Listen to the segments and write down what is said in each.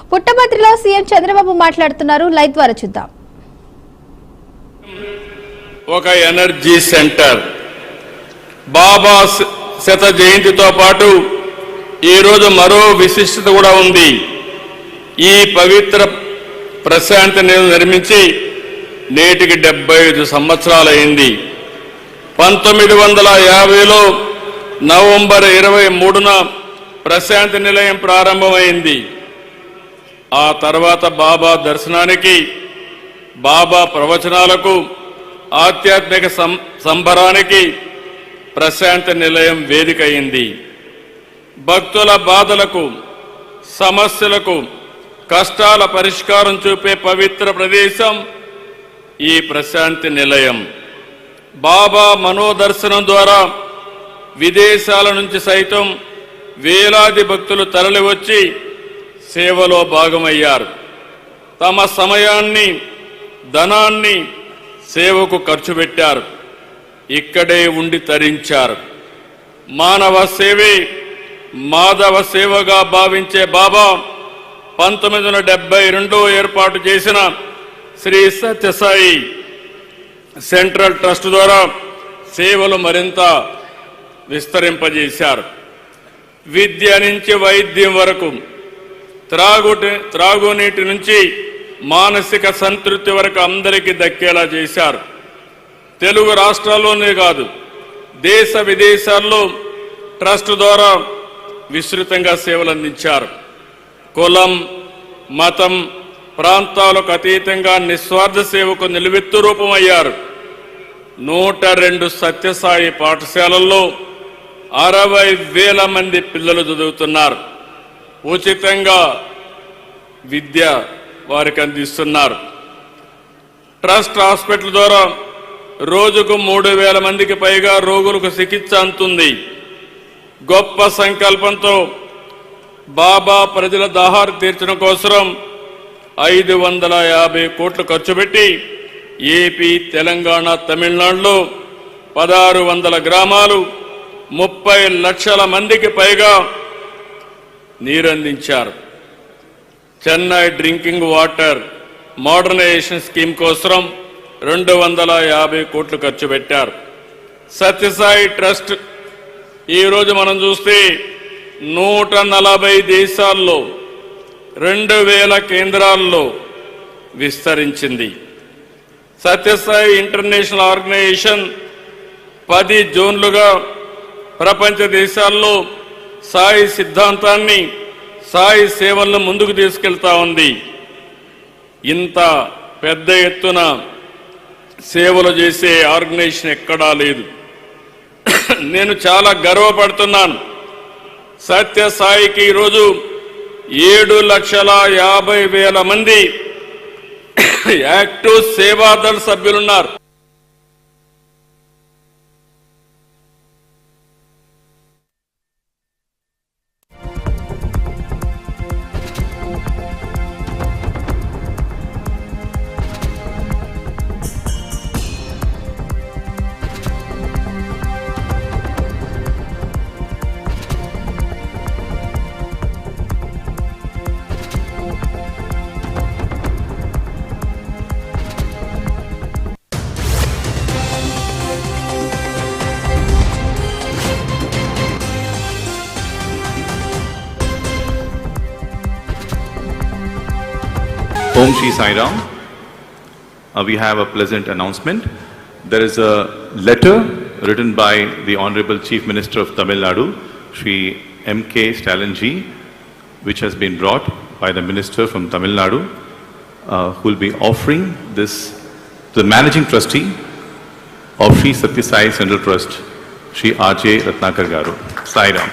పుట్టపర్తిలో సీఎం చంద్రబాబు మాట్లాడుతున్నారు. లైవ్ ద్వారా చూద్దాం. ఒక ఎనర్జీ సెంటర్ బాబా శత జయంతితో పాటు ఈరోజు మరో విశిష్టత కూడా ఉంది. ఈ పవిత్ర ప్రశాంతి నిర్మించి నేటికి 75 సంవత్సరాలైంది. 1950లో నవంబర్ 23న ప్రశాంతి నిలయం ప్రారంభమైంది. ఆ తర్వాత బాబా దర్శనానికి, బాబా ప్రవచనాలకు, ఆధ్యాత్మిక సంబరానికి ప్రశాంతి నిలయం వేదిక అయింది. భక్తుల బాధలకు, సమస్యలకు, కష్టాల పరిష్కారం చూపే పవిత్ర ప్రదేశం ఈ ప్రశాంతి నిలయం. బాబా మనోదర్శనం ద్వారా విదేశాల నుంచి సైతం వేలాది భక్తులు తరలివచ్చి సేవలో భాగమయ్యారు. తమ సమయాన్ని, ధనాన్ని సేవకు ఖర్చు పెట్టారు. ఇక్కడే ఉండి తరించారు. మానవ సేవే మాధవ సేవగా భావించే బాబా 1972 ఏర్పాటు చేసిన శ్రీ సత్యసాయి సెంట్రల్ ట్రస్ట్ ద్వారా సేవలు మరింత విస్తరింపజేశారు. విద్య నుంచి వైద్యం వరకు, త్రాగునీటి నుంచి మానసిక సంతృప్తి వరకు అందరికీ దక్కేలా చేశారు. తెలుగు రాష్ట్రాల్లోనే కాదు, దేశ విదేశాల్లో ట్రస్ట్ ద్వారా విస్తృతంగా సేవలు అందించారు. కులం, మతం, ప్రాంతాలకు అతీతంగా నిస్వార్థ సేవకు నిలువెత్తు రూపమయ్యారు. 102 సత్యసాయి పాఠశాలల్లో 60,000 మంది పిల్లలు చదువుతున్నారు. ఉచితంగా విద్య వారికి అందిస్తున్నారు. ట్రస్ట్ హాస్పిటల్ ద్వారా రోజుకు 3,000 మందికి పైగా రోగులకు చికిత్స అందుతుంది. గొప్ప సంకల్పంతో బాబా ప్రజల దాహాలు తీర్చడం కోసం 550 కోట్లు ఖర్చు పెట్టి ఏపీ, తెలంగాణ, తమిళనాడులో 1600 గ్రామాలు, 30 లక్షల మందికి పైగా నీరందించారు. Chennai drinking water modernisation scheme కోసం 250 కోట్లు ఖర్చు పెట్టారు. సత్యసాయి ట్రస్ట్ ఈరోజు మనం చూస్తే 140 దేశాల్లో 2000 కేంద్రాల్లో విస్తరించింది. సత్యసాయి ఇంటర్నేషనల్ ఆర్గనైజేషన్ 10 జోన్లుగా ప్రపంచ దేశాల్లో సాయి సిద్ధాంతాన్ని, సాయి సేవలను ముందుకు తీసుకెళ్తా ఉంది. ఇంత పెద్ద ఎత్తున సేవలు చేసే ఆర్గనైజేషన్ ఎక్కడా లేదు. నేను చాలా గర్వపడుతున్నాను. సత్యసాయికి ఈరోజు 7,50,000 మంది active సేవాదళ సభ్యులున్నారు. Om Shri Sai Ram. We have a pleasant announcement. There is a letter written by the Honorable Chief Minister of Tamil Nadu, Shri M.K. Stalin ji, which has been brought by the Minister from Tamil Nadu, who will be offering this to the Managing Trustee of Shri Satya Sai Central Trust, Shri R.J. Ratnakar Garu. Sai Ram.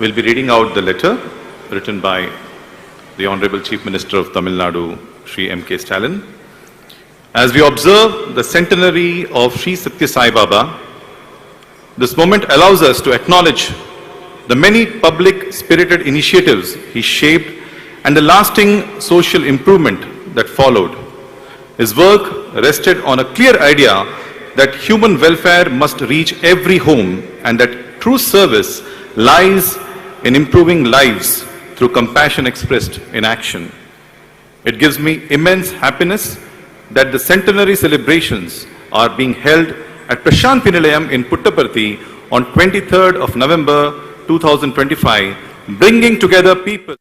We'll be reading out the letter written by the Honorable Chief Minister of Tamil Nadu, Shri M.K. Stalin, As we observe the centenary of Sri Satya Sai Baba, this moment allows us to acknowledge the many public spirited initiatives he shaped and the lasting social improvement that followed. His work rested on a clear idea that human welfare must reach every home and that true service lies in improving lives through compassion expressed in action. It gives me immense happiness that the centenary celebrations are being held at Prashanthi Nilayam in Puttaparthi on 23rd of November 2025, bringing together people.